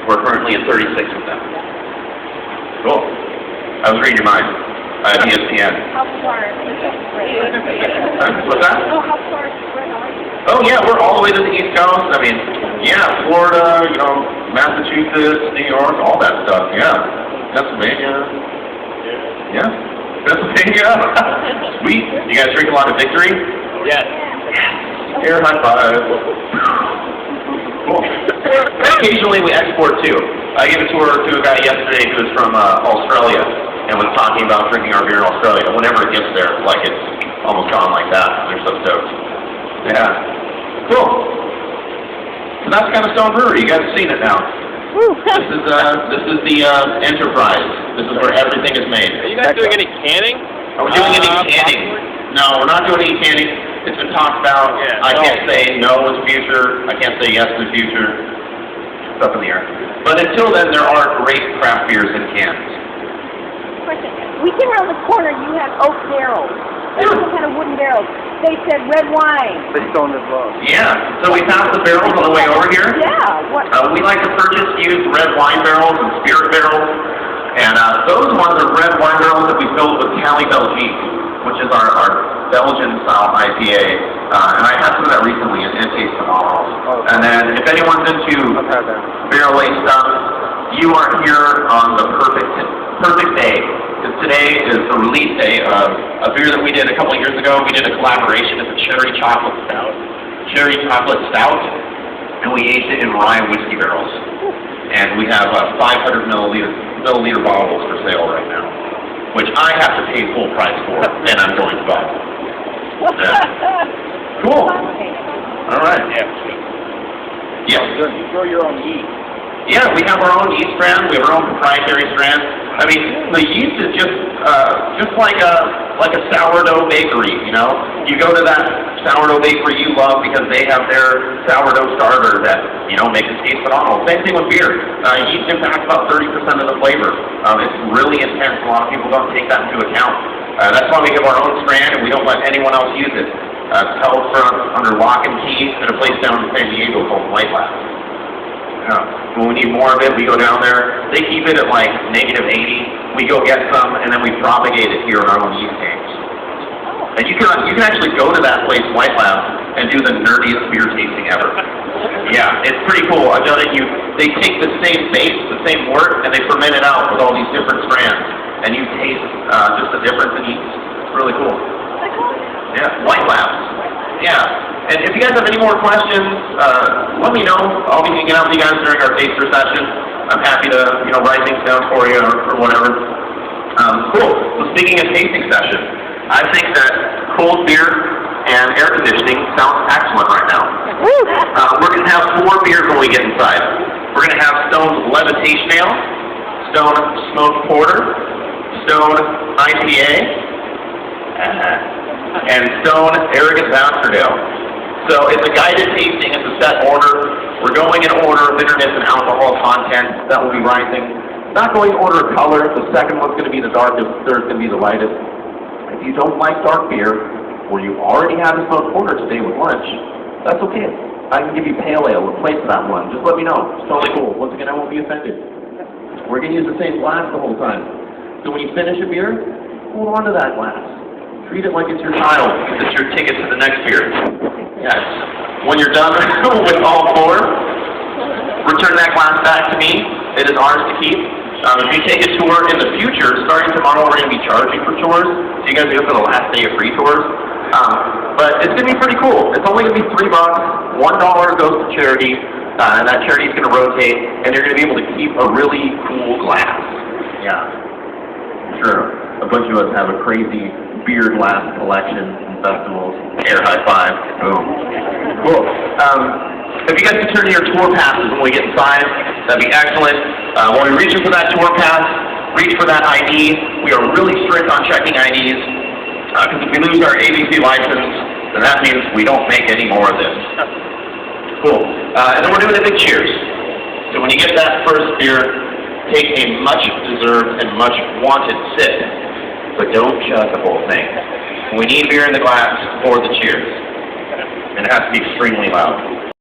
We're currently in 36 of them. Cool. I was reading your mind. ESPN. How far is it? What's that? Oh, how far spread are you? Oh yeah, we're all the way to the East Coast. I mean, yeah, Florida, you know, Massachusetts, New York, all that stuff. Yeah, Pennsylvania. Yeah, Pennsylvania. Sweet. You guys drink a lot of Victory? Yes. Air high five. Cool. Occasionally we export too. I gave a tour to a guy yesterday who was from Australia and was talking about drinking our beer in Australia. Whenever it gets there, like it's almost gone like that. They're so stoked. Yeah. Cool. So that's kind of Stone Brewery. You guys have seen it now. This is the Enterprise. This is where everything is made. Are you guys doing any canning? Are we doing any canning? No, we're not doing any canning. It's been talked about. Yeah. I can't say no in the future. I can't say yes in the future. It's up in the air. But until then, there are great craft beers in cans. Question. We came around the corner, you had oak barrels. They were some kind of wooden barrels. They said red wine. They stoned as well. Yeah. So we passed the barrels on the way over here. Yeah. What? We like to purchase used red wine barrels and spirit barrels. And those ones are red wine barrels that we filled with Cali Belgique, which is our Belgian-style IPA, and I had some of that recently, and it tastes phenomenal. Oh. And then, if anyone's into I've had that. barrel-aged stuff, you are here on the perfect day. Because today is the release day of a beer that we did a couple of years ago. We did a collaboration. It's a cherry chocolate stout. And we aged it in rye whiskey barrels. And we have 500 milliliter bottles for sale right now, which I have to pay full price for, and I'm going to buy. Yeah. Cool. All right. Yeah. Yes. Good. You grow your own yeast. Yeah, we have our own yeast brand. We have our own proprietary strand. I mean, the yeast is just like a sourdough bakery. You know, you go to that sourdough bakery you love because they have their sourdough starter that makes it taste phenomenal. Same thing with beer. Yeast impacts about 30% of the flavor. It's really intense. A lot of people don't take that into account. That's why we have our own strand and we don't let anyone else use it. It's held under lock and key in a place down in San Diego called White Lab. When we need more of it, we go down there. They keep it at like -80. We go get some, and then we propagate it here in our own yeast tanks. And you can actually go to that place, White Lab, and do the nerdiest beer tasting ever. Yeah, it's pretty cool. I've done it. They take the same base, the same wort, and they ferment it out with all these different strands, and you taste just the difference in yeast. It's really cool. Yeah, White Labs. Yeah. And if you guys have any more questions, let me know. I'll be hanging out with you guys during our taster session. I'm happy to, write things down for you or whatever. Cool. So speaking of tasting session, I think that cold beer and air conditioning sounds excellent right now. We're going to have 4 beers when we get inside. We're going to have Stone's Levitation Ale, Stone Smoked Porter, Stone IPA, and Stone Arrogant Bastard Ale. So it's a guided tasting. It's a set order. We're going in order of bitterness and alcohol content. That will be rising. Not going in order of color. The second one's going to be the darkest. The third's going to be the lightest. If you don't like dark beer, or you already have a smoked porter today with lunch, that's okay. I can give you pale ale. Replace that one. Just let me know. It's totally cool. Once again, I won't be offended. We're going to use the same glass the whole time. So when you finish a beer, hold on to that glass. Treat it like it's your child. It's your ticket to the next beer. Yes. When you're done with all 4, return that glass back to me. It is ours to keep. If you take a tour in the future, starting tomorrow, we're going to be charging for tours. So you guys are here for the last day of free tours. But it's going to be pretty cool. It's only going to be $3. $1 goes to charity, and that charity is going to rotate, and you're going to be able to keep a really cool glass. Yeah. Sure. A bunch of us have a crazy beer glass collection and festivals. Air high five. Boom. Cool. If you guys can turn to your tour passes when we get inside, that'd be excellent. When we reach for that tour pass, reach for that ID. We are really strict on checking IDs, because if we lose our ABC license, then that means we don't make any more of this. Cool. And then we're doing a big cheers. So when you get that first beer, take a much-deserved and much-wanted sip, but don't chug the whole thing. We need beer in the glass for the cheers, and it has to be extremely loud.